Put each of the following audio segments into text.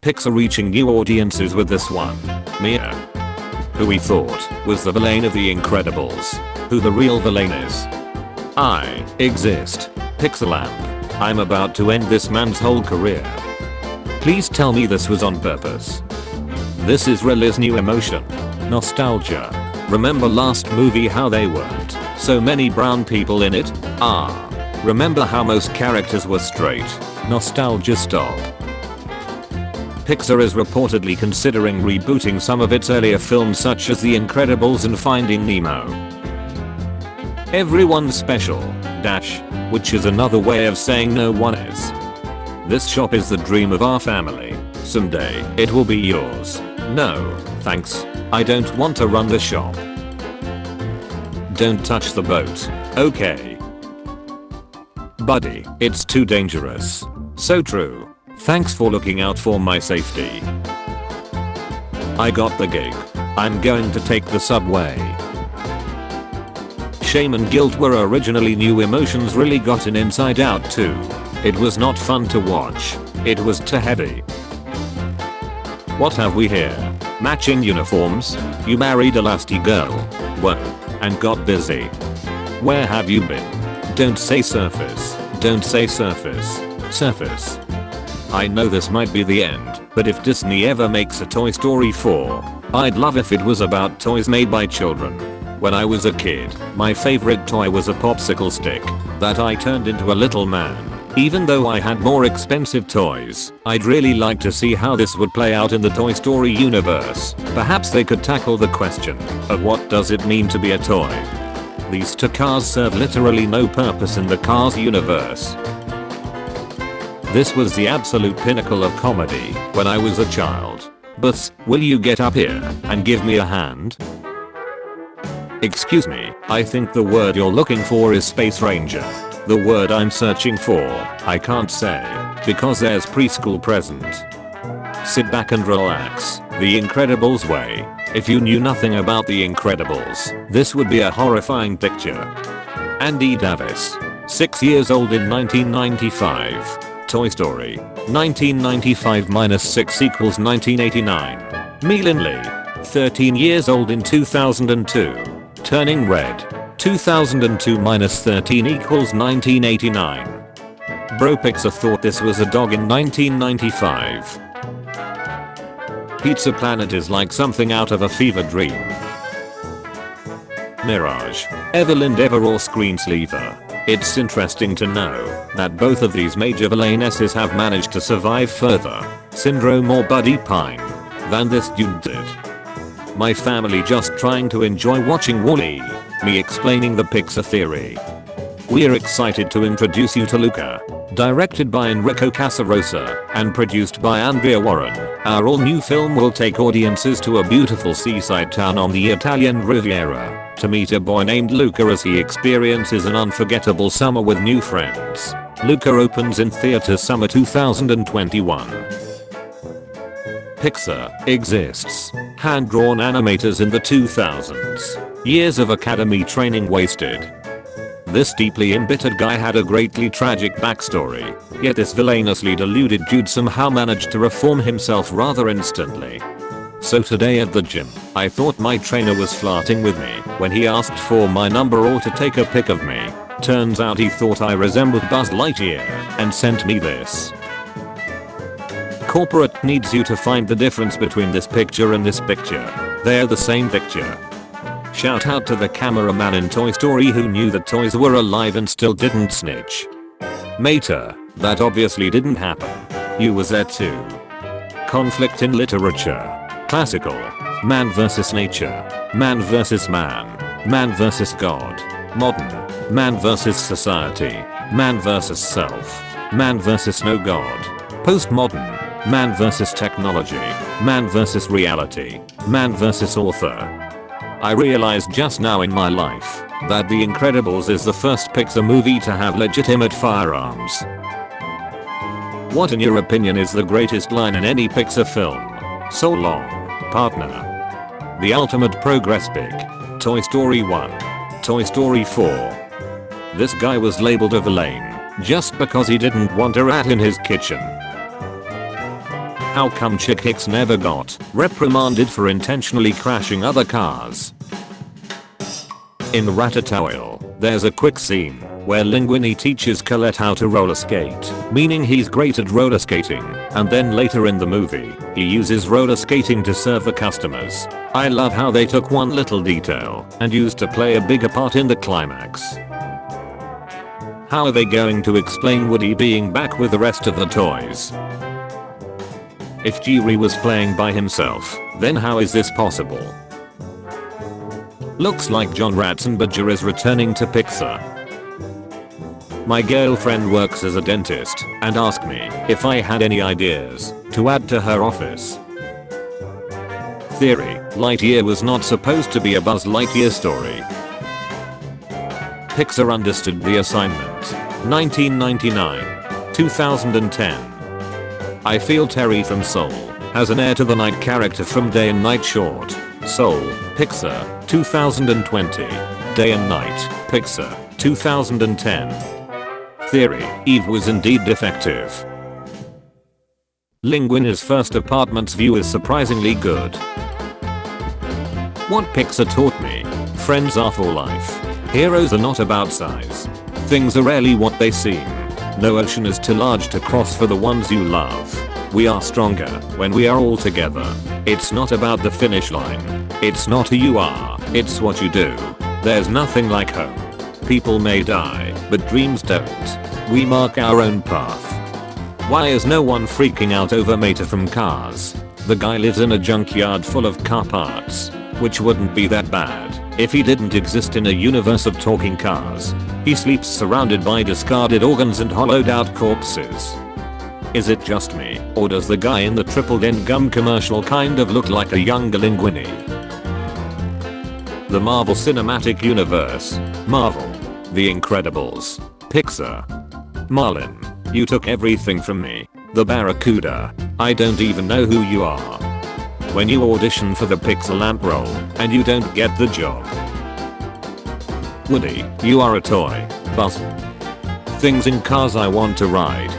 Pixar reaching new audiences with this one. Mia, who we thought was the villain of The Incredibles. Who the real villain is? I exist. Pixarland. I'm about to end this man's whole career. Please tell me this was on purpose. This is Reli's new emotion. Nostalgia. Remember last movie how they weren't so many brown people in it? Remember how most characters were straight? Nostalgia stop. Pixar is reportedly considering rebooting some of its earlier films such as The Incredibles and Finding Nemo. Everyone's special, which is another way of saying no one is. This shop is the dream of our family. Someday, it will be yours. No, thanks. I don't want to run the shop. Don't touch the boat, okay? Buddy, it's too dangerous. So true. Thanks for looking out for my safety. I got the gig. I'm going to take the subway. Shame and guilt were originally new emotions really gotten inside out too. It was not fun to watch. It was too heavy. What have we here? Matching uniforms? You married a lusty girl. Whoa. And got busy. Where have you been? Don't say surface. Don't say surface. Surface. I know this might be the end, but if Disney ever makes a Toy Story 4, I'd love if it was about toys made by children. When I was a kid, my favorite toy was a popsicle stick that I turned into a little man. Even though I had more expensive toys, I'd really like to see how this would play out in the Toy Story universe. Perhaps they could tackle the question of what does it mean to be a toy. These two cars serve literally no purpose in the Cars universe. This was the absolute pinnacle of comedy when I was a child. But, will you get up here and give me a hand? Excuse me, I think the word you're looking for is Space Ranger. The word I'm searching for, I can't say, because there's preschool present. Sit back and relax, The Incredibles way. If you knew nothing about The Incredibles, this would be a horrifying picture. Andy Davis, 6 years old in 1995. Toy Story, 1995 minus 6 equals 1989. Meilin Lee, 13 years old in 2002. Turning Red, 2002 minus 13 equals 1989. Bro Pixar thought this was a dog in 1995. Pizza Planet is like something out of a fever dream. Mirage, Evelyn Devereux Screenslaver. It's interesting to know that both of these major villainesses have managed to survive further syndrome or Buddy Pine than this dude did. My family just trying to enjoy watching Wall-E, me explaining the Pixar theory. We're excited to introduce you to Luca, directed by Enrico Casarosa and produced by Andrea Warren. Our all-new film will take audiences to a beautiful seaside town on the Italian Riviera to meet a boy named Luca as he experiences an unforgettable summer with new friends. Luca opens in theaters summer 2021. Pixar exists. Hand-drawn animators in the 2000s. Years of academy training wasted. This deeply embittered guy had a greatly tragic backstory, yet this villainously deluded dude somehow managed to reform himself rather instantly. So today at the gym, I thought my trainer was flirting with me when he asked for my number or to take a pic of me. Turns out he thought I resembled Buzz Lightyear and sent me this. Corporate needs you to find the difference between this picture and this picture. They're the same picture. Shout out to the cameraman in Toy Story who knew the toys were alive and still didn't snitch. Mater, that obviously didn't happen. You was there too. Conflict in literature. Classical. Man vs nature. Man vs man. Man vs God. Modern. Man vs society. Man vs self. Man vs no God. Postmodern. Man vs technology. Man vs reality. Man vs author. I realized just now in my life that The Incredibles is the first Pixar movie to have legitimate firearms. What in your opinion is the greatest line in any Pixar film? So long, partner. The ultimate progress pic. Toy Story 1. Toy Story 4. This guy was labeled a villain just because he didn't want a rat in his kitchen. How come Chick Hicks never got reprimanded for intentionally crashing other cars? In Ratatouille, there's a quick scene where Linguini teaches Colette how to roller skate, meaning he's great at roller skating, and then later in the movie, he uses roller skating to serve the customers. I love how they took one little detail and used to play a bigger part in the climax. How are they going to explain Woody being back with the rest of the toys? If Jerry was playing by himself, then how is this possible? Looks like John Ratzenberger is returning to Pixar. My girlfriend works as a dentist and asked me if I had any ideas to add to her office. Theory: Lightyear was not supposed to be a Buzz Lightyear story. Pixar understood the assignment. 1999. 2010. I feel Terry from Soul has an Air to the Night character from Day and Night short. Soul, Pixar, 2020. Day and Night, Pixar, 2010. Theory: Eve was indeed defective. Linguini's first apartment's view is surprisingly good. What Pixar taught me: friends are for life. Heroes are not about size. Things are rarely what they seem. No ocean is too large to cross for the ones you love. We are stronger when we are all together. It's not about the finish line. It's not who you are, it's what you do. There's nothing like home. People may die, but dreams don't. We mark our own path. Why is no one freaking out over Mater from Cars? The guy lives in a junkyard full of car parts, which wouldn't be that bad if he didn't exist in a universe of talking cars. He sleeps surrounded by discarded organs and hollowed out corpses. Is it just me, or does the guy in the Triple Den gum commercial kind of look like a younger Linguini? The Marvel Cinematic Universe. Marvel. The Incredibles. Pixar. Marlin, you took everything from me. The Barracuda. I don't even know who you are. When you audition for the Pixar lamp role and you don't get the job. Woody, you are a toy. Buzz. Things in cars I want to ride.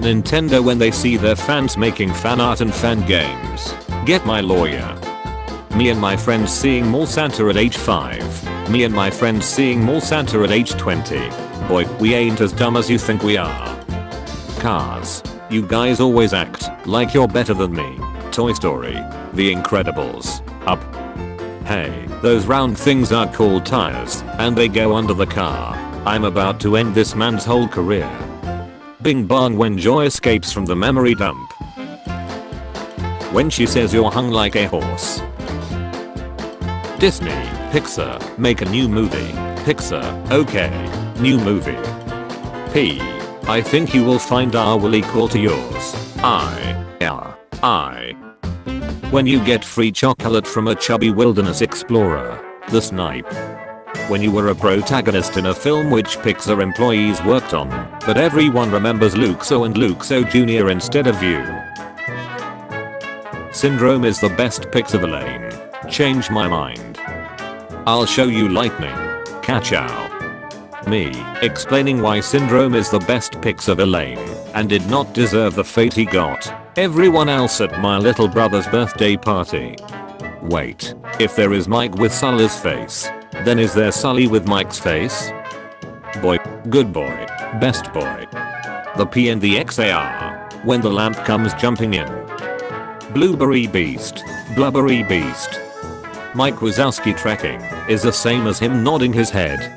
Nintendo when they see their fans making fan art and fan games. Get my lawyer. Me and my friends seeing Mall Santa at age 5. Me and my friends seeing Mall Santa at age 20. Boy, we ain't as dumb as you think we are. Cars. You guys always act like you're better than me. Toy Story. The Incredibles. Up. Hey, those round things are called tires, and they go under the car. I'm about to end this man's whole career. Bing bong when Joy escapes from the memory dump. When she says you're hung like a horse. Disney, Pixar, make a new movie. Pixar, okay, new movie. P. I think you will find our will equal to yours. I. When you get free chocolate from a chubby wilderness explorer. The Snipe. When you were a protagonist in a film which Pixar employees worked on, but everyone remembers Luxo and Luxo Jr. instead of you. Syndrome is the best Pixar villain. Change my mind. I'll show you lightning. Ka-chow. Me, explaining why Syndrome is the best Pixar villain, and did not deserve the fate he got. Everyone else at my little brother's birthday party. Wait, if there is Mike with Sully's face, then is there Sully with Mike's face? Boy, good boy, best boy. The P and the XAR, when the lamp comes jumping in. Blueberry Beast, Blubbery Beast. Mike Wazowski trekking is the same as him nodding his head.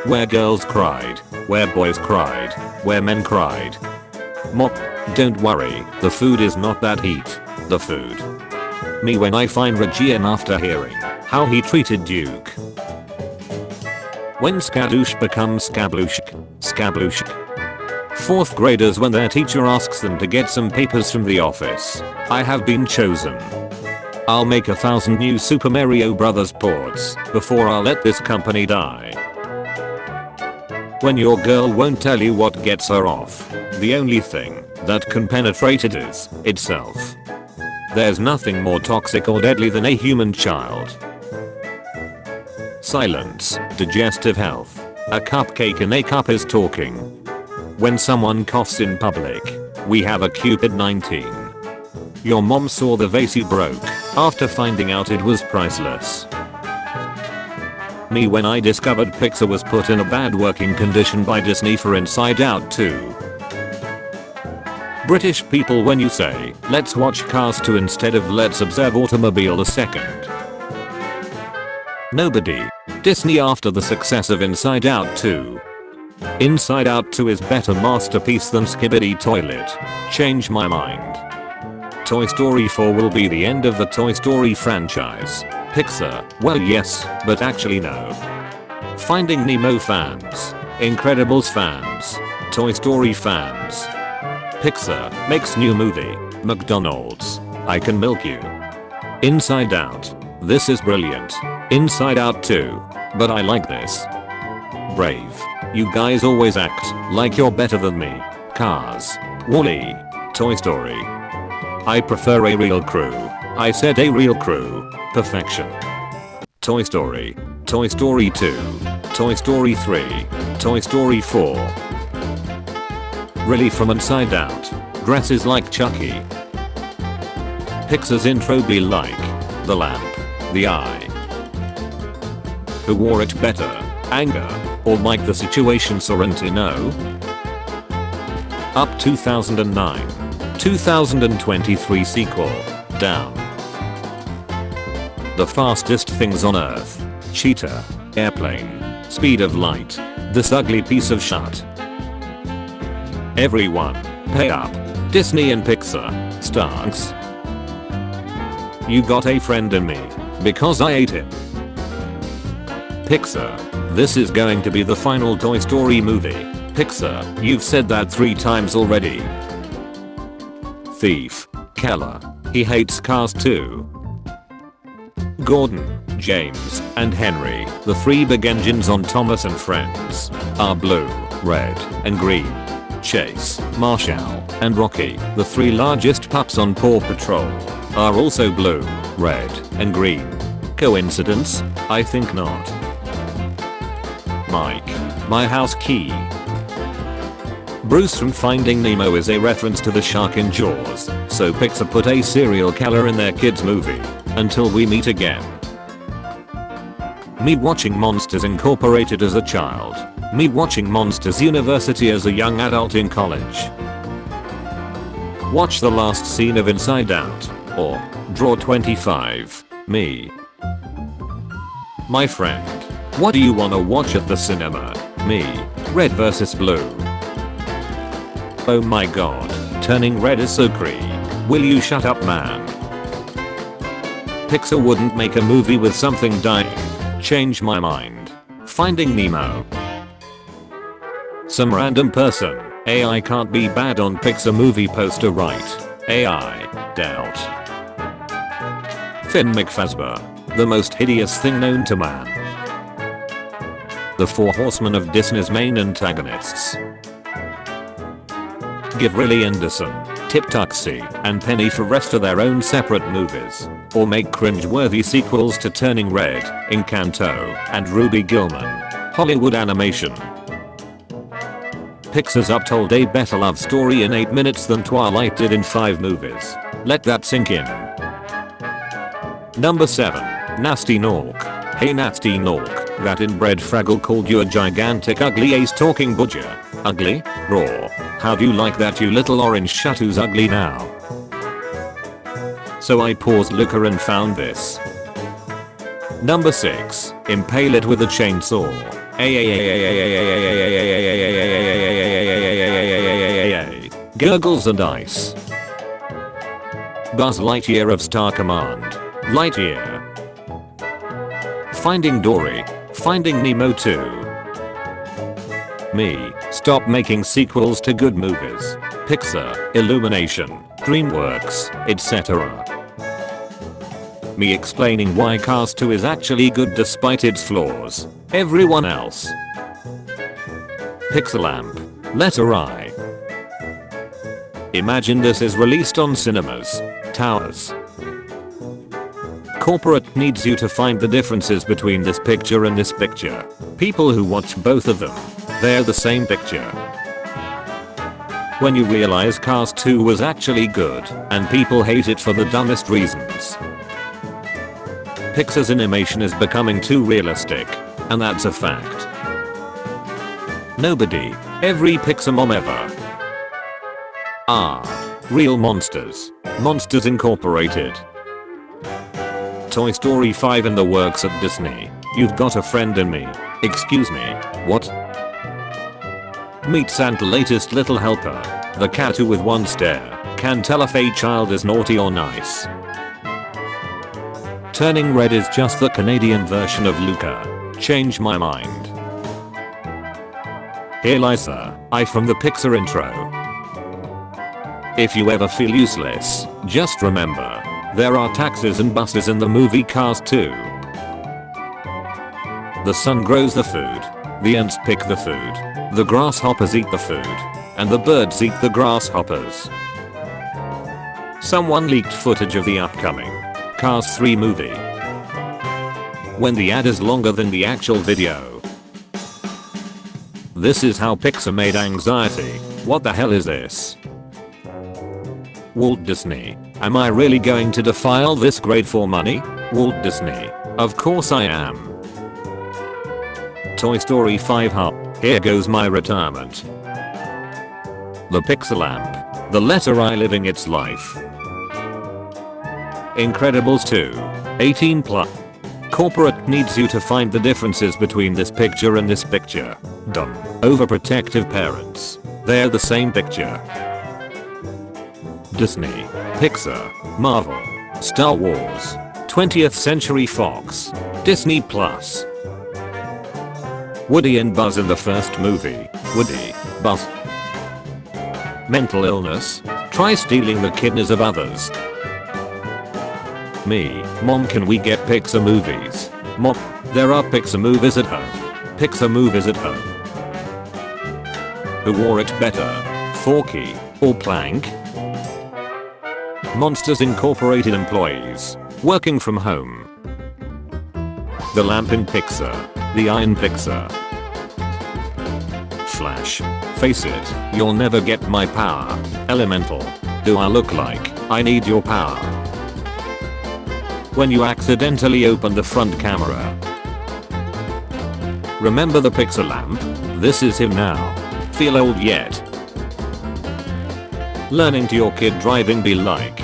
Where girls cried, where boys cried, where men cried. Mop, don't worry, the food is not that heat, the food. Me when I find Regian after hearing how he treated Duke. When Skadoosh becomes Skablushk, Skablushk. 4th graders when their teacher asks them to get some papers from the office. I have been chosen. I'll make 1,000 new Super Mario Bros. Ports before I'll let this company die. When your girl won't tell you what gets her off. The only thing that can penetrate it is itself. There's nothing more toxic or deadly than a human child. Silence, digestive health. A cupcake in a cup is talking. When someone coughs in public. We have a Cupid 19. Your mom saw the vase you broke after finding out it was priceless. Me when I discovered Pixar was put in a bad working condition by Disney for Inside Out 2. British people when you say, let's watch Cars 2 instead of let's observe Automobile a second. Nobody. Disney after the success of Inside Out 2. Inside Out 2 is better masterpiece than Skibidi Toilet. Change my mind. Toy Story 4 will be the end of the Toy Story franchise. Pixar, well yes, but actually no. Finding Nemo fans. Incredibles fans. Toy Story fans. Pixar makes new movie. McDonald's. I can milk you. Inside Out. This is brilliant. Inside Out 2. But I like this. Brave. You guys always act like you're better than me. Cars. Wall-E. Toy Story. I prefer a real crew. I said a real crew. Perfection. Toy Story. Toy Story 2. Toy Story 3. Toy Story 4. Really from Inside Out. Dresses like Chucky. Pixar's intro be like the lamp, the eye. Who wore it better? Anger or Mike the Situation Sorrentino? Up 2009. 2023 sequel. Down. The fastest things on earth. Cheetah. Airplane. Speed of light. This ugly piece of shit. Everyone. Pay up. Disney and Pixar. Starks. You got a friend in me. Because I ate him. Pixar. This is going to be the final Toy Story movie. Pixar. You've said that 3 times already. Thief. Keller. He hates Cars 2. Gordon, James, and Henry, the 3 big engines on Thomas and Friends, are blue, red, and green. Chase, Marshall, and Rocky, the 3 largest pups on Paw Patrol, are also blue, red, and green. Coincidence? I think not. Mike. My house key. Bruce from Finding Nemo is a reference to the shark in Jaws, so Pixar put a serial killer in their kids movie. Until we meet again. Me watching Monsters Incorporated as a child. Me watching Monsters University as a young adult in college. Watch the last scene of Inside Out. Or Draw 25. Me. My friend. What do you wanna watch at the cinema? Me. Red vs blue. Oh my god. Turning red is so creepy. Will you shut up, man? Pixar wouldn't make a movie with something dying. Change my mind. Finding Nemo. Some random person. AI can't be bad on Pixar movie poster, right? AI. Doubt. Finn McFazbear. The most hideous thing known to man. The 4 horsemen of Disney's main antagonists. Give Riley Anderson, Tip Tuxie, and Penny Forrester their own separate movies. Or make cringe-worthy sequels to Turning Red, Encanto, and Ruby Gillman. Hollywood Animation. Pixar's uptold a better love story in 8 minutes than Twilight did in 5 movies. Let that sink in. Number 7. Nasty Nork. Hey Nasty Nork, that inbred Fraggle called you a gigantic ugly ace talking budger. Ugly? Raw. How do you like that, you little orange shut who's ugly now? So I paused liquor and found this. Number 6. Impale it with a chainsaw. Gurgles and ice. Buzz Lightyear of Star Command. Lightyear. Finding Dory. Finding Nemo 2. Me. Stop making sequels to good movies. Pixar, Illumination, DreamWorks, etc. Me explaining why Cars 2 is actually good despite its flaws. Everyone else. Pixelamp. Letter I. Imagine this is released on cinemas. Towers. Corporate needs you to find the differences between this picture and this picture. People who watch both of them. They're the same picture. When you realize Cars 2 was actually good, and people hate it for the dumbest reasons. Pixar's animation is becoming too realistic, and that's a fact. Nobody, every Pixar mom ever, are real monsters. Monsters Incorporated. Toy Story 5 in the works at Disney. You've got a friend in me. Excuse me, what? Meet Santa latest little helper. The cat who with one stare can tell if a child is naughty or nice. Turning red is just the Canadian version of Luca. Change my mind. Here Lisa, I from the Pixar intro. If you ever feel useless, just remember, there are taxis and buses in the movie Cars 2. The sun grows the food, the ants pick the food, the grasshoppers eat the food, and the birds eat the grasshoppers. Someone leaked footage of the upcoming Cars 3 movie. When the ad is longer than the actual video. This is how Pixar made anxiety. What the hell is this? Walt Disney. Am I really going to defile this grade for money? Walt Disney. Of course I am. Toy Story 5 Hub. Here goes my retirement. The Pixar lamp. The letter I living its life. Incredibles 2. 18 plus. Corporate needs you to find the differences between this picture and this picture. Dumb. Overprotective parents. They're the same picture. Disney, Pixar, Marvel, Star Wars, 20th Century Fox, Disney Plus. Woody and Buzz in the first movie. Woody, Buzz. Mental illness. Try stealing the kidneys of others. Me, Mom, can we get Pixar movies? Mom, there are Pixar movies at home. Pixar movies at home. Who wore it better? Forky or Plank? Monsters Incorporated employees working from home. The lamp in Pixar. The eye in Pixar. Flash. Face it, you'll never get my power. Elemental. Do I look like I need your power? When you accidentally open the front camera. Remember the Pixar lamp? This is him now. Feel old yet? Learning to your kid driving be like.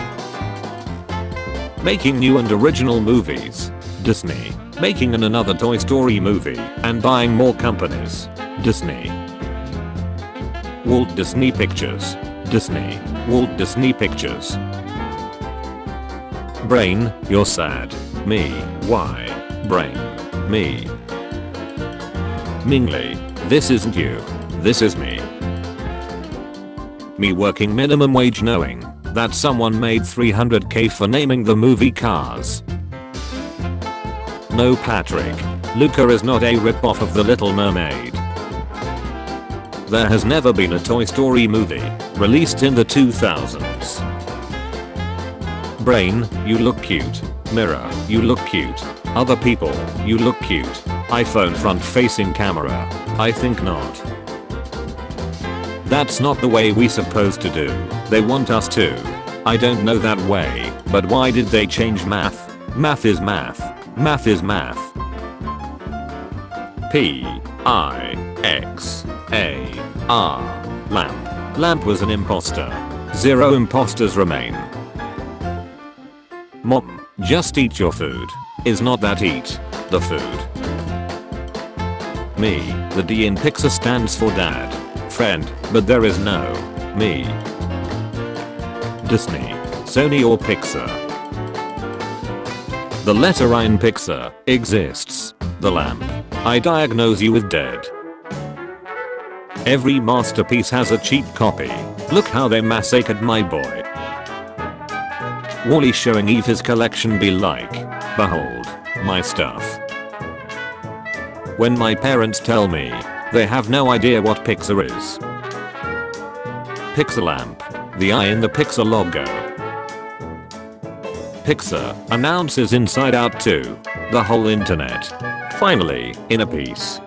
Making new and original movies. Disney. Making another Toy Story movie and buying more companies. Disney. Walt Disney Pictures. Disney. Walt Disney Pictures. Brain, you're sad. Me. Why? Brain. Me. Mingli. This isn't you. This is me. Me working minimum wage knowing that someone made $300K for naming the movie Cars. No, Patrick. Luca is not a rip-off of The Little Mermaid. There has never been a Toy Story movie released in the 2000s. Brain, you look cute. Mirror, you look cute. Other people, you look cute. iPhone front-facing camera, I think not. That's not the way we supposed to do. They want us to. I don't know that way, but why did they change math? Math is math. Math is math. P-I-X-A-R. Lamp. Lamp was an imposter. 0 imposters remain. Mom, just eat your food. Is not that eat the food. Me, the D in Pixar stands for dad. Friend, but there is no me. Disney, Sony or Pixar. The letter I in Pixar exists. The lamp. I diagnose you with dead. Every masterpiece has a cheap copy. Look how they massacred my boy. Wall-E showing Eve his collection be like. Behold, my stuff. When my parents tell me, they have no idea what Pixar is. Pixar lamp. The eye in the Pixar logo. Pixar announces Inside Out 2. The whole internet. Finally, in a piece.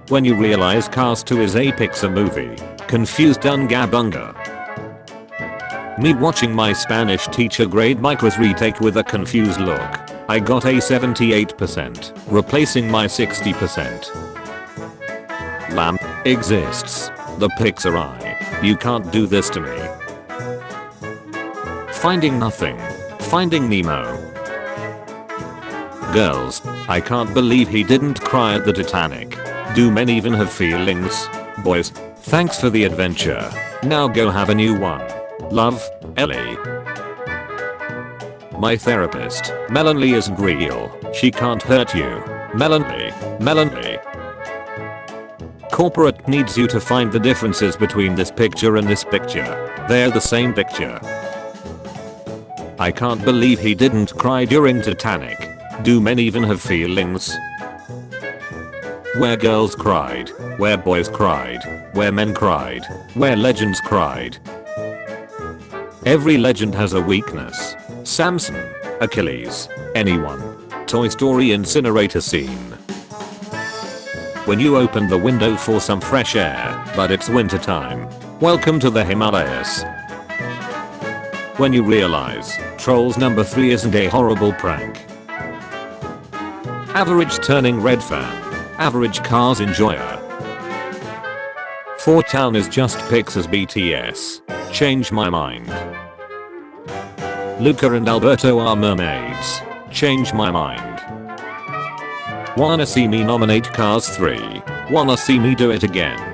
When you realize Cars 2 is a Pixar movie, Confused Ungabunga. Me watching my Spanish teacher grade Micro's retake with a confused look. I got a 78%, replacing my 60%. Lamp exists. The Pixar eye. You can't do this to me. Finding nothing. Finding Nemo. Girls, I can't believe he didn't cry at the Titanic. Do men even have feelings? Boys, thanks for the adventure. Now go have a new one. Love, Ellie. My therapist, Melanie isn't real. She can't hurt you. Melanie. Corporate needs you to find the differences between this picture and this picture. They're the same picture. I can't believe he didn't cry during Titanic. Do men even have feelings? Where girls cried, where boys cried, where men cried, where legends cried. Every legend has a weakness. Samson, Achilles, anyone. Toy Story incinerator scene. When you open the window for some fresh air, but it's winter time. Welcome to the Himalayas. When you realize Trolls number 3 isn't a horrible prank. Average turning red fan. Average cars enjoyer. 4Town is just Pixar's BTS. Change my mind. Luca and Alberto are mermaids. Change my mind. Wanna see me nominate Cars 3? Wanna see me do it again?